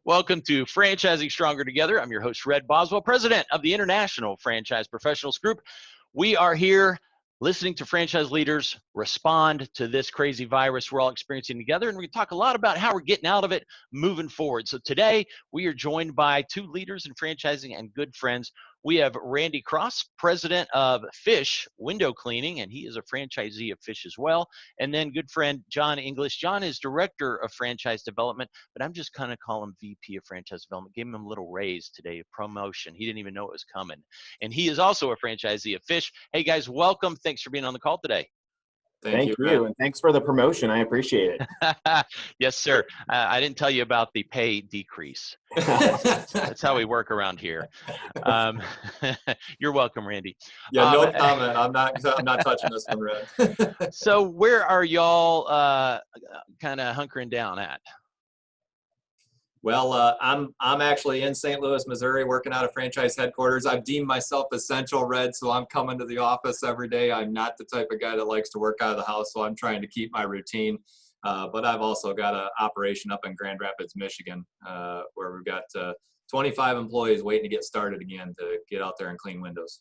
Welcome to Franchising Stronger Together. I'm your host, Red Boswell, president of the International Franchise Professionals Group. We are here listening to franchise leaders respond to this crazy virus we're all experiencing together, and we talk a lot about how we're getting out of it moving forward. So today, we are joined by two leaders in franchising and good friends. We have Randy Cross, president of Fish Window Cleaning, and he is a franchisee of Fish as well. And then good friend John English. John is director of franchise development, but I'm just kind of call him VP of franchise development. Gave him a little raise today, a promotion. He didn't even know it was coming. And he is also a franchisee of Fish. Hey guys, welcome. Thanks for being on the call today. Thank you, and thanks for the promotion. I appreciate it. Yes, sir. I didn't tell you about the pay decrease. That's how we work around here. You're welcome, Randy. Yeah, no comment. I'm not touching this one, Red. So where are y'all kind of hunkering down at? Well, I'm actually in St. Louis, Missouri, working out of franchise headquarters. I've deemed myself essential, Red, so I'm coming to the office every day. I'm not the type of guy that likes to work out of the house, so I'm trying to keep my routine. But I've also got an operation up in Grand Rapids, Michigan, where we've got 25 employees waiting to get started again to get out there and clean windows.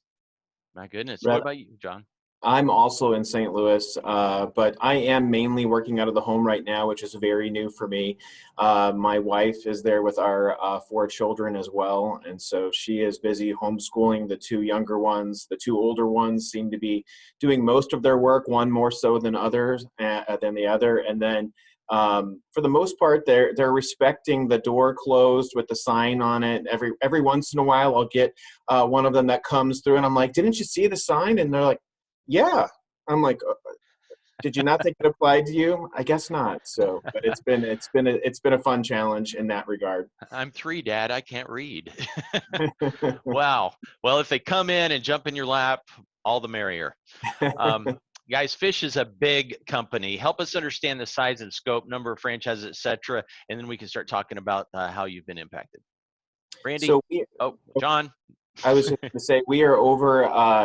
My goodness. Red, what about you, John? I'm also in St. Louis, but I am mainly working out of the home right now, which is very new for me. My wife is there with our 4 children as well, and so she is busy homeschooling the 2 younger ones. The 2 older ones seem to be doing most of their work, one more so than others than the other, and then for the most part, they're respecting the door closed with the sign on it. Every once in a while, I'll get one of them that comes through, and I'm like, "Didn't you see the sign?" And they're like, "Yeah." I'm like, "Did you not think it applied to you?" I guess not. So, but it's been a fun challenge in that regard. I'm 3, Dad. I can't read. Wow. Well, if they come in and jump in your lap, all the merrier. Guys, Fish is a big company. Help us understand the size and scope, number of franchises, et cetera, and then we can start talking about how you've been impacted. Randy? So John? I was just going to say, we are over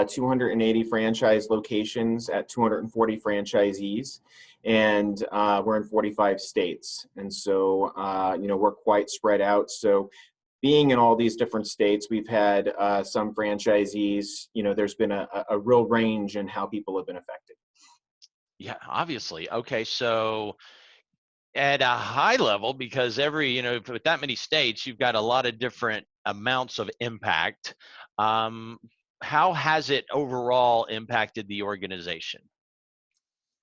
280 franchise locations at 240 franchisees, and we're in 45 states. And so, we're quite spread out. So being in all these different states, we've had some franchisees, there's been a real range in how people have been affected. Yeah, obviously. Okay, so at a high level, because with that many states, you've got a lot of different amounts of impact. How has it overall impacted the organization?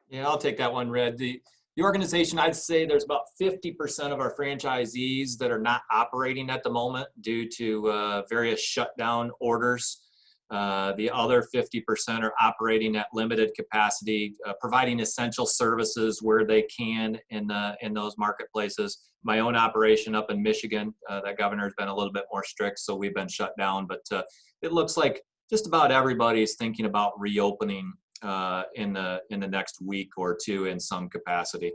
Yeah, I'll take that one, Red. The organization, I'd say there's about 50% of our franchisees that are not operating at the moment due to various shutdown orders. The other 50% are operating at limited capacity, providing essential services where they can in those marketplaces. My own operation up in Michigan, that governor's been a little bit more strict, so we've been shut down. But it looks like just about everybody is thinking about reopening in the next week or 2 in some capacity.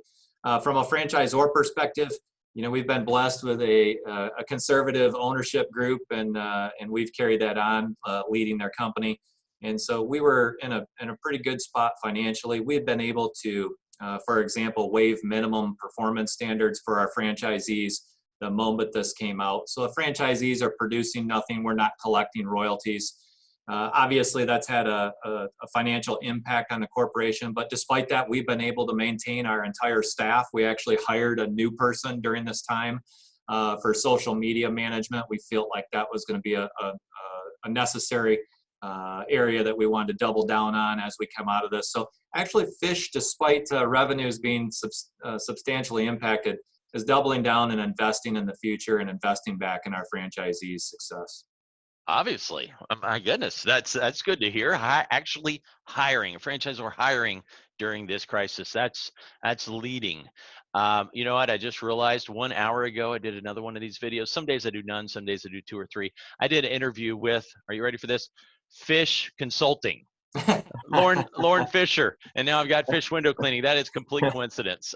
From a franchisor perspective, we've been blessed with a conservative ownership group, and we've carried that on, leading their company. And so we were in a pretty good spot financially. We've been able to, for example, waive minimum performance standards for our franchisees the moment this came out. So if franchisees are producing nothing, we're not collecting royalties. Obviously, that's had a financial impact on the corporation, but despite that, we've been able to maintain our entire staff. We actually hired a new person during this time for social media management. We felt like that was going to be a necessary area that we wanted to double down on as we come out of this. So actually, Fish, despite revenues being substantially impacted, is doubling down and investing in the future and investing back in our franchisees' success. Obviously, my goodness, that's good to hear. Actually hiring, a franchisor hiring during this crisis, that's leading. You know what? I just realized 1 hour ago, I did another one of these videos. Some days I do none, some days I do 2 or 3. I did an interview with, are you ready for this? Fish Consulting. Lauren Fisher, and now I've got Fish Window Cleaning. That is complete coincidence.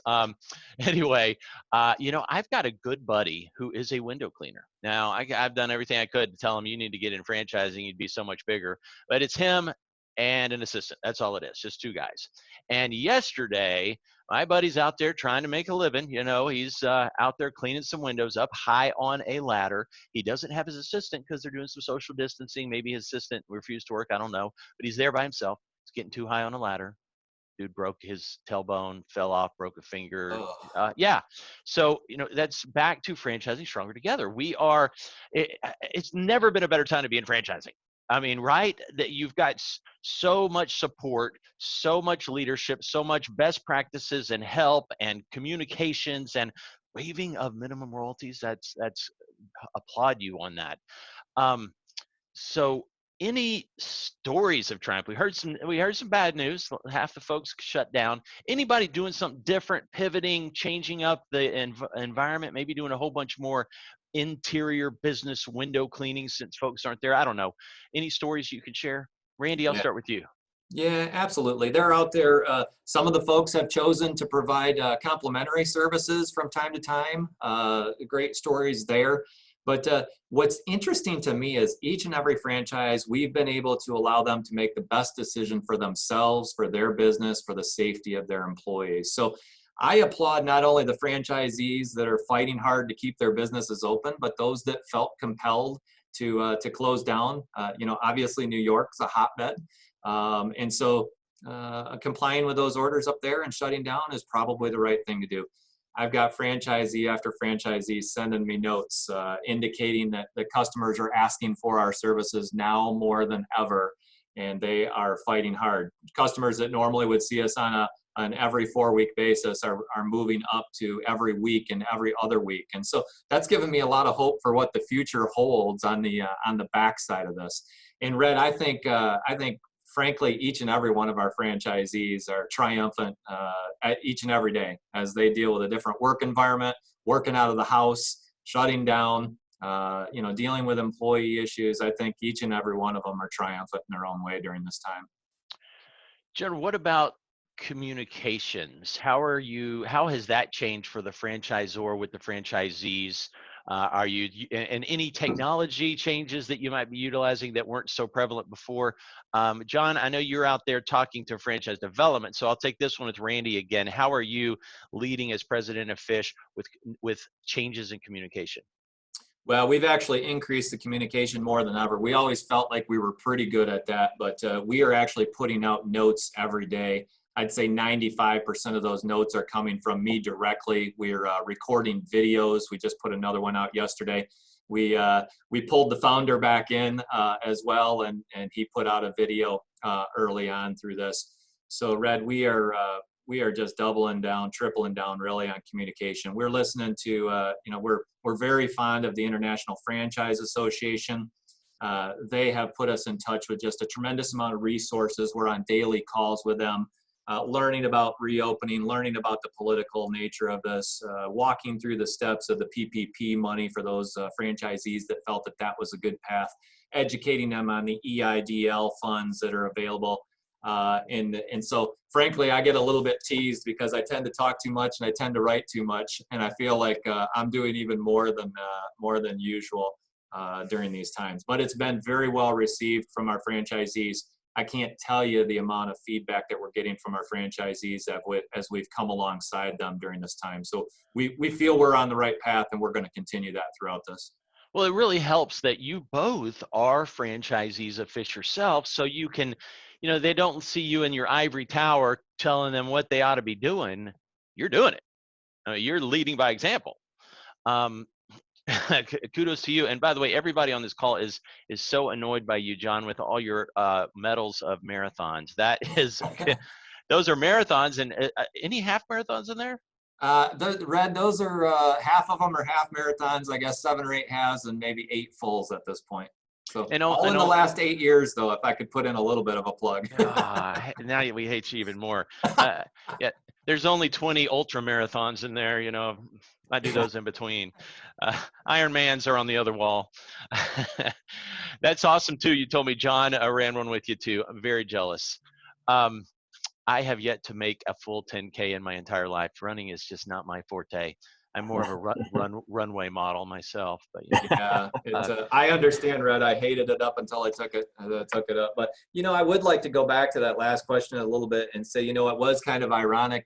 Anyway, I've got a good buddy who is a window cleaner. Now, I've done everything I could to tell him, you need to get in franchising, you'd be so much bigger. But it's him and an assistant. That's all it is, just 2 guys. And yesterday, my buddy's out there trying to make a living. You know, he's out there cleaning some windows up high on a ladder. He doesn't have his assistant because they're doing some social distancing. Maybe his assistant refused to work. I don't know. But he's there by himself. He's getting too high on a ladder. Dude broke his tailbone, fell off, broke a finger. Oh. Yeah. So, you know, that's back to franchising stronger together. It's never been a better time to be in franchising. I mean, right? That you've got so much support, so much leadership, so much best practices and help and communications and waiving of minimum royalties. That's applaud you on that. So any stories of triumph? We heard some bad news. Half the folks shut down. Anybody doing something different, pivoting, changing up the environment, maybe doing a whole bunch more interior business window cleaning since folks aren't there? I don't know. Any stories you could share? Randy, I'll start with you. Yeah, absolutely. They're out there. Some of the folks have chosen to provide complimentary services from time to time. Great stories there. But what's interesting to me is each and every franchise, we've been able to allow them to make the best decision for themselves, for their business, for the safety of their employees. So I applaud not only the franchisees that are fighting hard to keep their businesses open, but those that felt compelled to close down. You know, obviously New York's a hotbed. And so complying with those orders up there and shutting down is probably the right thing to do. I've got franchisee after franchisee sending me notes indicating that the customers are asking for our services now more than ever, and they are fighting hard. Customers that normally would see us on an every 4-week basis are moving up to every week and every other week. And so that's given me a lot of hope for what the future holds on the backside of this. And Red, I think frankly, each and every one of our franchisees are triumphant each and every day as they deal with a different work environment, working out of the house, shutting down, you know, dealing with employee issues. I think each and every one of them are triumphant in their own way during this time. Jen, what about communications? How has that changed for the franchisor with the franchisees? And any technology changes that you might be utilizing that weren't so prevalent before? John, I know you're out there talking to franchise development, so I'll take this one with Randy again. How are you leading as president of Fish with changes in communication? Well, we've actually increased the communication more than ever. We always felt like we were pretty good at that, but we are actually putting out notes every day. I'd say 95% of those notes are coming from me directly. We're recording videos. We just put another one out yesterday. We pulled the founder back in as well, and he put out a video early on through this. So Red, we are just doubling down, tripling down really on communication. We're listening to, you know, we're very fond of the International Franchise Association. They have put us in touch with just a tremendous amount of resources. We're on daily calls with them, learning about reopening, learning about the political nature of this, walking through the steps of the PPP money for those franchisees that felt that that was a good path, educating them on the EIDL funds that are available. And so frankly, I get a little bit teased because I tend to talk too much and I tend to write too much. And I feel like I'm doing even more than usual during these times. But it's been very well received from our franchisees. I can't tell you the amount of feedback that we're getting from our franchisees as we've come alongside them during this time. So we feel we're on the right path, and we're going to continue that throughout this. Well, it really helps that you both are franchisees of Fish yourself, so you can, you know, they don't see you in your ivory tower telling them what they ought to be doing. You're doing it. I mean, you're leading by example. Kudos to you. And by the way, everybody on this call is so annoyed by you, John, with all your medals of marathons. That is, those are marathons. And any half marathons in there? Red, those are half of them are half marathons. I guess 7 or 8 halves and maybe 8 fulls at this point. So all in the last 8 years, though, if I could put in a little bit of a plug. Now we hate you even more. Yeah, there's only 20 ultra marathons in there. You know, I do those in between. Ironmans are on the other wall. That's awesome too. You told me John ran one with you too. I'm very jealous. I have yet to make a full 10K in my entire life. Running is just not my forte. I'm more of a runway model myself, but Yeah, I understand, Red. I hated it up until I took it up. But I would like to go back to that last question a little bit and say, it was kind of ironic.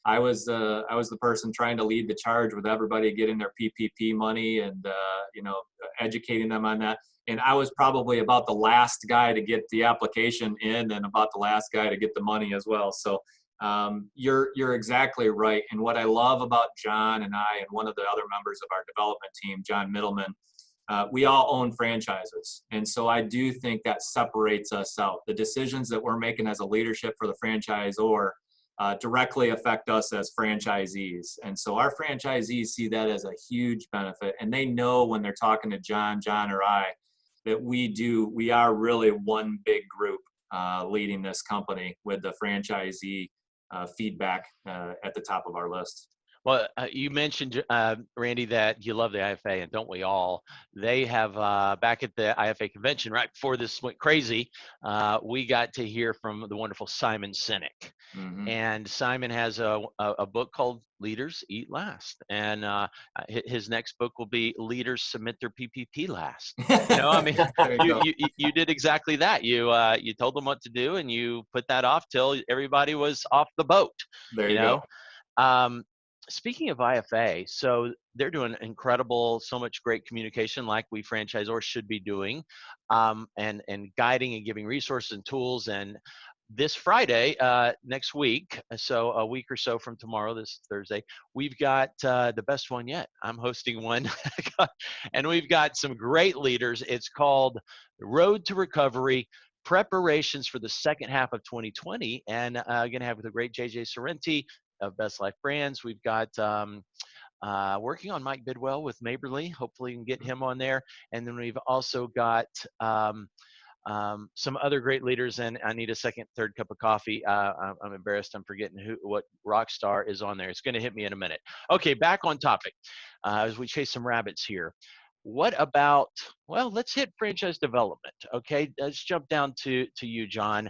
I was the person trying to lead the charge with everybody getting their PPP money and educating them on that. And I was probably about the last guy to get the application in and about the last guy to get the money as well. So you're exactly right. And what I love about John and I and one of the other members of our development team, John Middleman, we all own franchises. And so I do think that separates us out. The decisions that we're making as a leadership for the franchisor directly affect us as franchisees. And so our franchisees see that as a huge benefit. And they know when they're talking to John or I, that we are really one big group leading this company with the franchisee feedback at the top of our list. Well, you mentioned, Randy, that you love the IFA, and don't we all? They have, back at the IFA convention, right before this went crazy, we got to hear from the wonderful Simon Sinek. Mm-hmm. And Simon has a book called Leaders Eat Last. And his next book will be Leaders Submit Their PPP Last. You did exactly that. You told them what to do, and you put that off till everybody was off the boat. There you go. Speaking of IFA, so they're doing incredible, so much great communication like we franchisors should be doing, and guiding and giving resources and tools. And this Friday, next week, so a week or so from tomorrow, this Thursday, we've got the best one yet. I'm hosting one, and we've got some great leaders. It's called The Road to Recovery, Preparations for the Second Half of 2020, and going to have the great JJ Sorrenti of Best Life Brands. We've got working on Mike Bidwell with Maberly. Hopefully we can get him on there. And then we've also got some other great leaders, and I need a third cup of coffee. I'm embarrassed. I'm forgetting what rock star is on there. It's going to hit me in a minute. Okay, back on topic as we chase some rabbits here. What about, let's hit franchise development. Okay, let's jump down to you, John.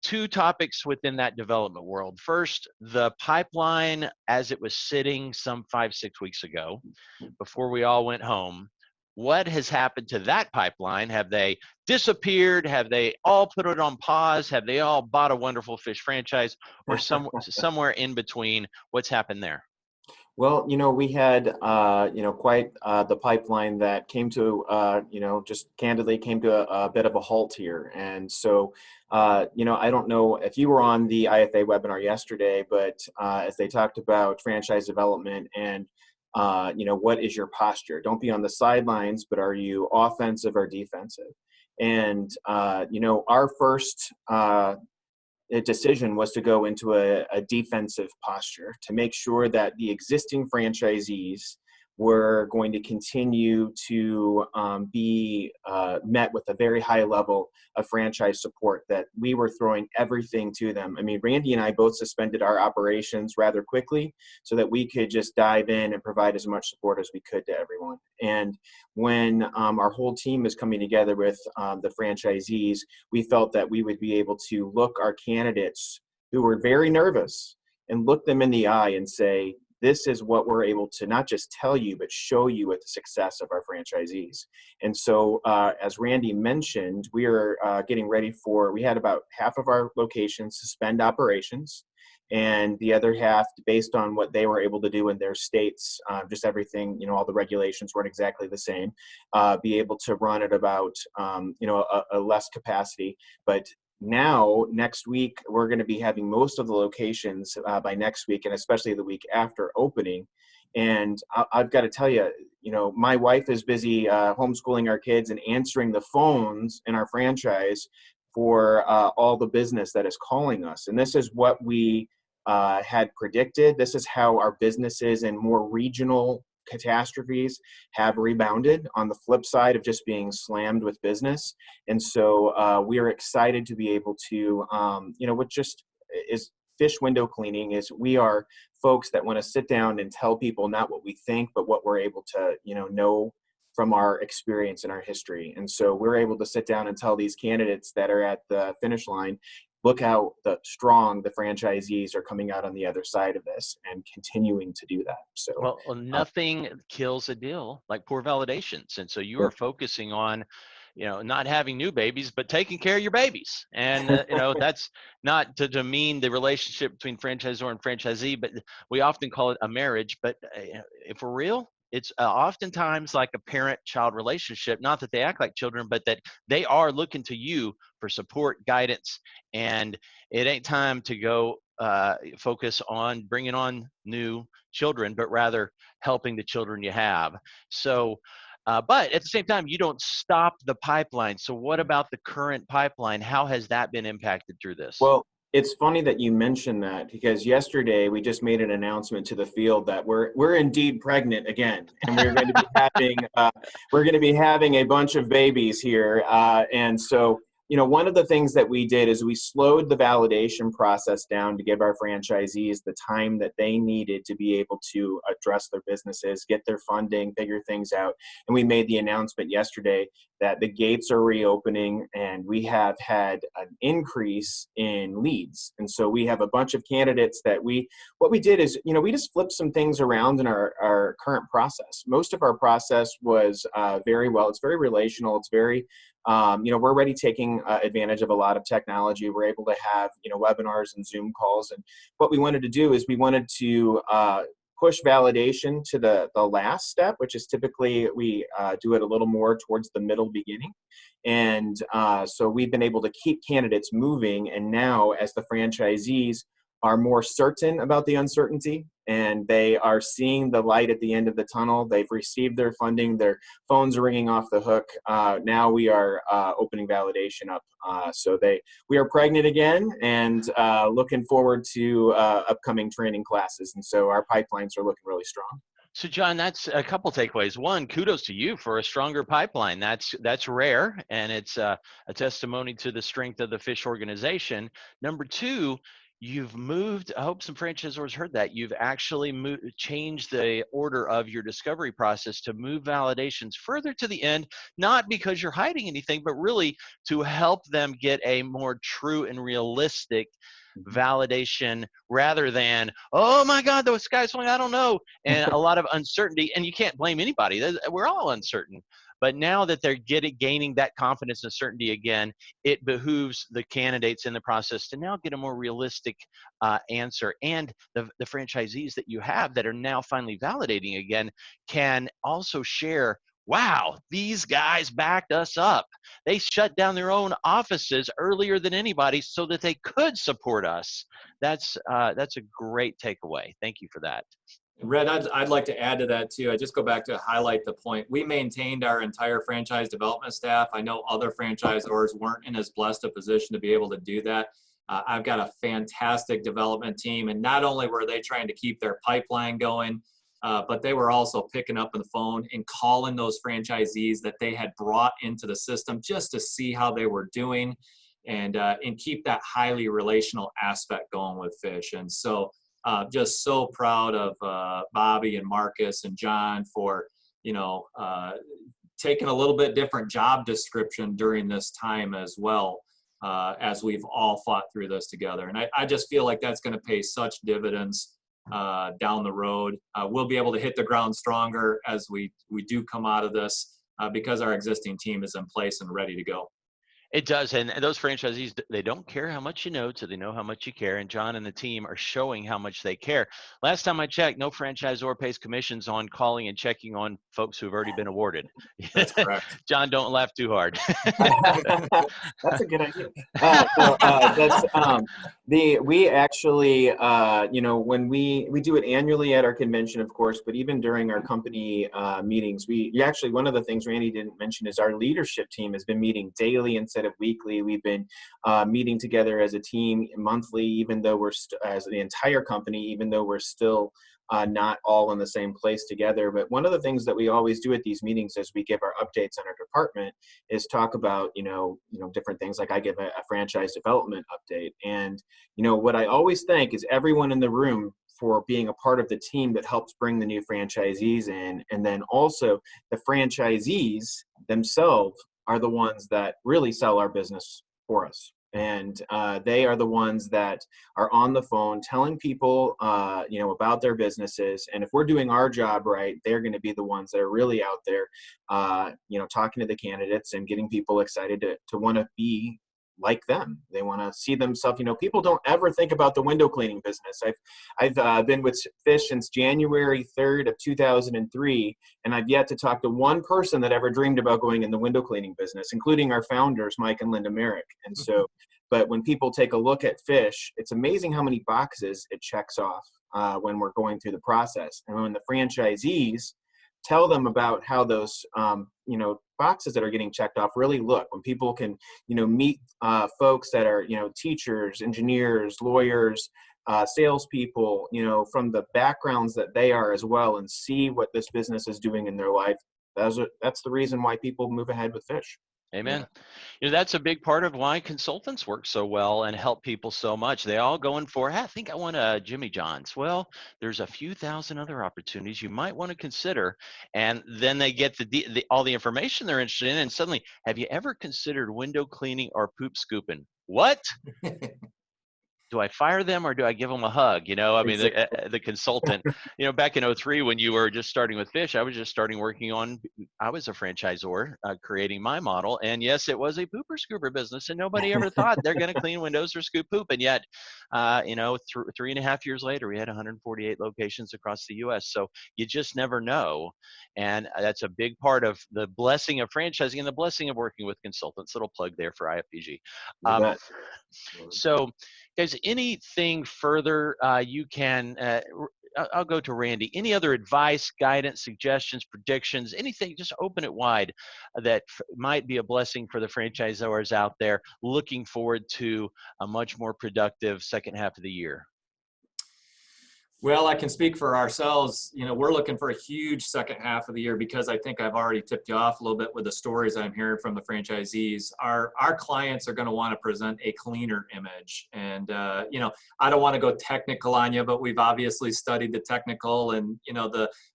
Two topics within that development world. First, the pipeline as it was sitting some 5-6 weeks ago before we all went home. What has happened to that pipeline? Have they disappeared? Have they all put it on pause? Have they all bought a Wonderful Fish franchise, or somewhere in between? What's happened there? Well, we had, quite the pipeline that came to, just candidly came to a bit of a halt here. And so, I don't know if you were on the IFA webinar yesterday, but as they talked about franchise development and, what is your posture? Don't be on the sidelines, but are you offensive or defensive? And, our first decision was to go into a defensive posture to make sure that the existing franchisees were going to continue to be met with a very high level of franchise support, that we were throwing everything to them. I mean, Randy and I both suspended our operations rather quickly so that we could just dive in and provide as much support as we could to everyone. And when our whole team is coming together with the franchisees, we felt that we would be able to look our candidates who were very nervous and look them in the eye and say, this is what we're able to not just tell you, but show you with the success of our franchisees. And so, as Randy mentioned, we are getting ready we had about half of our locations suspend operations, and the other half, based on what they were able to do in their states, just everything, all the regulations weren't exactly the same, be able to run at about, a less capacity. But now, next week, we're going to be having most of the locations by next week, and especially the week after opening. And I've got to tell you, my wife is busy homeschooling our kids and answering the phones in our franchise for all the business that is calling us. And this is what we had predicted. This is how our businesses in more regional catastrophes have rebounded on the flip side of just being slammed with business. And so we are excited to be able to, what just is fish window cleaning is we are folks that want to sit down and tell people not what we think, but what we're able to, know from our experience and our history. And so we're able to sit down and tell these candidates that are at the finish line, look how strong the franchisees are coming out on the other side of this and continuing to do that. So, Well, nothing kills a deal like poor validations. And so you are sure. focusing on, not having new babies, but taking care of your babies. And, that's not to demean the relationship between franchisor and franchisee, but we often call it a marriage. But if we're real, it's oftentimes like a parent-child relationship. Not that they act like children, but that they are looking to you for support, guidance, and it ain't time to go focus on bringing on new children, but rather helping the children you have. So, but at the same time, you don't stop the pipeline. So what about the current pipeline? How has that been impacted through this? Well, it's funny that you mentioned that, because yesterday we just made an announcement to the field that we're indeed pregnant again, and we're going to be having a bunch of babies here, and so. One of the things that we did is we slowed the validation process down to give our franchisees the time that they needed to be able to address their businesses, get their funding, figure things out. And we made the announcement yesterday that the gates are reopening, and we have had an increase in leads. And so we have a bunch of candidates that what we did is, we just flipped some things around in our current process. Most of our process was it's very relational. It's very, we're already taking advantage of a lot of technology. We're able to have, webinars and Zoom calls. And what we wanted to do is we wanted to push validation to the last step, which is typically we do it a little more towards the middle beginning. And so we've been able to keep candidates moving. And now as the franchisees are more certain about the uncertainty and they are seeing the light at the end of the tunnel, they've received their funding, their phones are ringing off the hook. Now we are opening validation up. We are pregnant again and looking forward to upcoming training classes. And so our pipelines are looking really strong. So John, that's a couple takeaways. One, kudos to you for a stronger pipeline. That's rare, and it's a testimony to the strength of the Fish organization. Number two, you've moved, I hope some franchisors heard that, you've actually changed the order of your discovery process to move validations further to the end, not because you're hiding anything, but really to help them get a more true and realistic validation rather than, oh my God, the sky's falling, I don't know, and a lot of uncertainty. And you can't blame anybody. We're all uncertain. But now that they're gaining that confidence and certainty again, it behooves the candidates in the process to now get a more realistic answer. And the franchisees that you have that are now finally validating again can also share, wow, these guys backed us up. They shut down their own offices earlier than anybody so that they could support us. That's a great takeaway. Thank you for that. Red, I'd like to add to that too. I just go back to highlight the point. We maintained our entire franchise development staff. I know other franchisors weren't in as blessed a position to be able to do that. I've got a fantastic development team, and not only were they trying to keep their pipeline going, but they were also picking up on the phone and calling those franchisees that they had brought into the system just to see how they were doing, and keep that highly relational aspect going with Fish. And so just so proud of Bobby and Marcus and John for, taking a little bit different job description during this time as well, as we've all fought through this together. And I just feel like that's going to pay such dividends down the road. We'll be able to hit the ground stronger as we do come out of this because our existing team is in place and ready to go. It does, and those franchisees, they don't care how much you know, so they know how much you care, and John and the team are showing how much they care. Last time I checked, no franchisor pays commissions on calling and checking on folks who've already been awarded. That's correct. John, don't laugh too hard. That's a good idea. We actually, when we do it annually at our convention, of course, but even during our company meetings, we actually, one of the things Randy didn't mention is our leadership team has been meeting daily instead of weekly. We've been meeting together as a team monthly, even though we're as the entire company, even though we're still not all in the same place together. But one of the things that we always do at these meetings as we give our updates on our department is talk about, different things. Like I give a franchise development update. And, what I always thank is everyone in the room for being a part of the team that helps bring the new franchisees in. And then also the franchisees themselves are the ones that really sell our business for us. And they are the ones that are on the phone telling people, about their businesses. And if we're doing our job right, they're going to be the ones that are really out there, talking to the candidates and getting people excited to want to be like them. They want to see themselves. People don't ever think about the window cleaning business. I've been with Fish since January 3rd of 2003, and I've yet to talk to one person that ever dreamed about going in the window cleaning business, including our founders, Mike and Linda Merrick. And so, but when people take a look at Fish, it's amazing how many boxes it checks off when we're going through the process. And when the franchisees tell them about how those, boxes that are getting checked off really look, when people can, meet folks that are, teachers, engineers, lawyers, salespeople, from the backgrounds that they are as well, and see what this business is doing in their life. That's the reason why people move ahead with Fish. Amen. That's a big part of why consultants work so well and help people so much. They all going for, hey, I think I want a Jimmy John's. Well, there's a few thousand other opportunities you might want to consider. And then they get all the information they're interested in. And suddenly, have you ever considered window cleaning or poop scooping? What? Do I fire them or do I give them a hug? The consultant, back in 2003, when you were just starting with Fish, I was just I was a franchisor creating my model. And yes, it was a pooper scooper business, and nobody ever thought they're going to clean windows or scoop poop. And yet, 3.5 years later, we had 148 locations across the US. So you just never know. And that's a big part of the blessing of franchising and the blessing of working with consultants. Little plug there for IFPG. So, guys, anything further you can, I'll go to Randy. Any other advice, guidance, suggestions, predictions, anything, just open it wide that might be a blessing for the franchisors out there looking forward to a much more productive second half of the year? Well, I can speak for ourselves. We're looking for a huge second half of the year, because I think I've already tipped you off a little bit with the stories I'm hearing from the franchisees. Our clients are going to want to present a cleaner image. And, I don't want to go technical on you, but we've obviously studied the technical, and,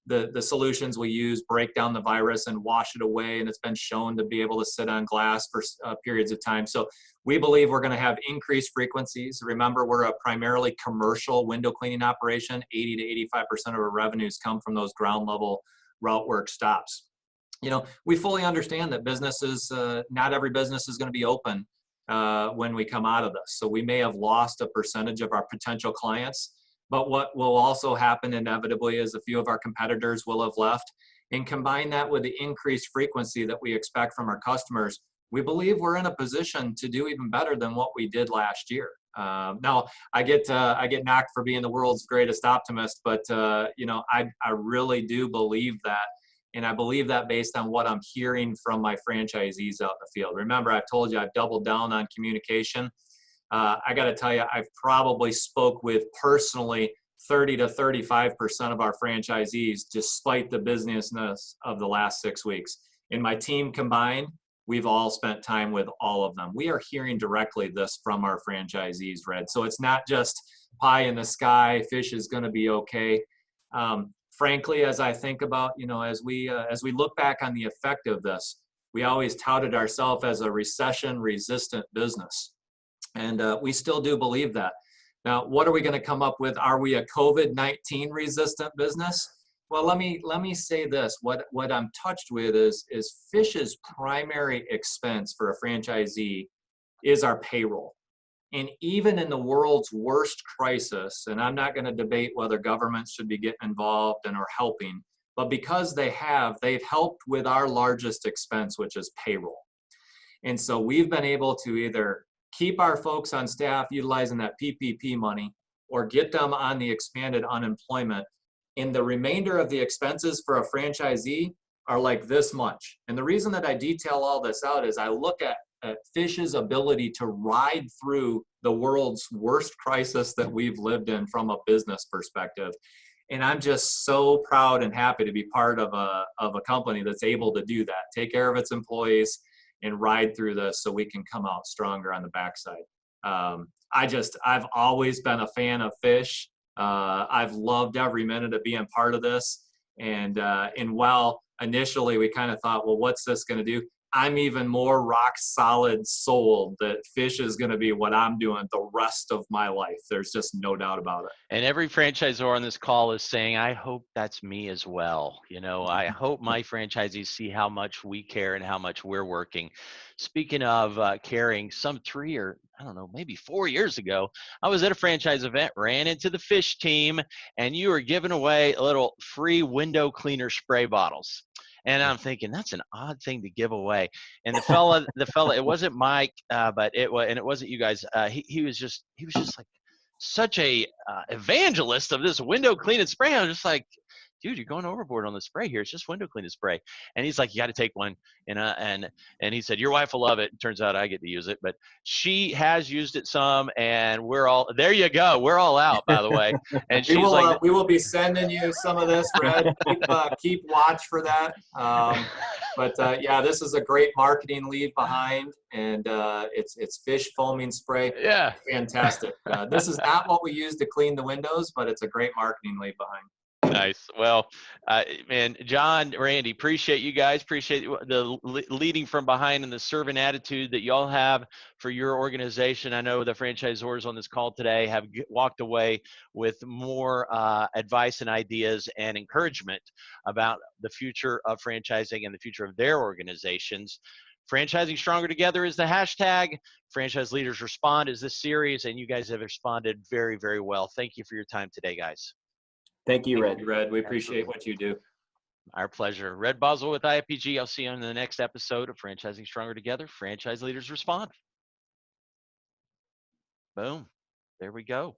the solutions we use break down the virus and wash it away. And it's been shown to be able to sit on glass for periods of time. So we believe we're going to have increased frequencies. Remember, we're a primarily commercial window cleaning operation. 80 to 85% of our revenues come from those ground level route work stops. We fully understand that businesses, not every business is going to be open when we come out of this. So we may have lost a percentage of our potential clients, but what will also happen inevitably is a few of our competitors will have left. And combine that with the increased frequency that we expect from our customers, we believe we're in a position to do even better than what we did last year. Now, I get knocked for being the world's greatest optimist, but I really do believe that, and I believe that based on what I'm hearing from my franchisees out in the field. Remember, I've told you I've doubled down on communication. I got to tell you, I've probably spoke with personally 30 to 35% of our franchisees, despite the businessness of the last 6 weeks. In my team combined, we've all spent time with all of them. We are hearing directly this from our franchisees, Red. So it's not just pie in the sky, Fish is going to be okay. Frankly, as I think about, as we look back on the effect of this, we always touted ourselves as a recession-resistant business. And we still do believe that. Now, what are we going to come up with? Are we a COVID-19 resistant business? Well, let me say this. What I'm touched with is Fish's primary expense for a franchisee is our payroll. And even in the world's worst crisis, and I'm not going to debate whether governments should be getting involved and are helping, but because they've helped with our largest expense, which is payroll. And so we've been able to either keep our folks on staff utilizing that PPP money or get them on the expanded unemployment. And the remainder of the expenses for a franchisee are like this much. And the reason that I detail all this out is I look at Fish's ability to ride through the world's worst crisis that we've lived in from a business perspective. And I'm just so proud and happy to be part of a company that's able to do that, take care of its employees and ride through this so we can come out stronger on the backside. I've always been a fan of Fish. I've loved every minute of being part of this. And while initially we kind of thought, well, what's this going to do? I'm even more rock solid sold that fish is going to be what I'm doing the rest of my life. There's just no doubt about it. And every franchisor on this call is saying, I hope that's me as well. You know, I hope my franchisees see how much we care and how much we're working. Speaking of caring, some 3 or I don't know, maybe 4 years ago, I was at a franchise event, ran into the fish team, and you were giving away a little free window cleaner spray bottles. And I'm thinking that's an odd thing to give away. And the fella, it wasn't Mike, but it was, and it wasn't you guys. He was just like such a evangelist of this window cleaning spray. I was just like, dude, you're going overboard on the spray here. It's just window cleaning spray. And he's like, you got to take one. And he said, your wife will love it. It turns out I get to use it, but she has used it some, and we're all, there you go. We're all out, by the way. And she's we will be sending you some of this, Fred. Keep watch for that. Yeah, this is a great marketing lead behind, and it's fish foaming spray. Yeah. Fantastic. This is not what we use to clean the windows, but it's a great marketing lead behind. Nice. Well, man, John, Randy, appreciate you guys. Appreciate the leading from behind and the servant attitude that y'all have for your organization. I know the franchisors on this call today have walked away with more advice and ideas and encouragement about the future of franchising and the future of their organizations. Franchising Stronger Together is the hashtag. Franchise Leaders Respond is this series, and you guys have responded very, very well. Thank you for your time today, guys. Thank you, Red. Thank you, Red. We appreciate what you do. Our pleasure. Red Boswell with IFPG. I'll see you on the next episode of Franchising Stronger Together. Franchise Leaders Respond. Boom. There we go.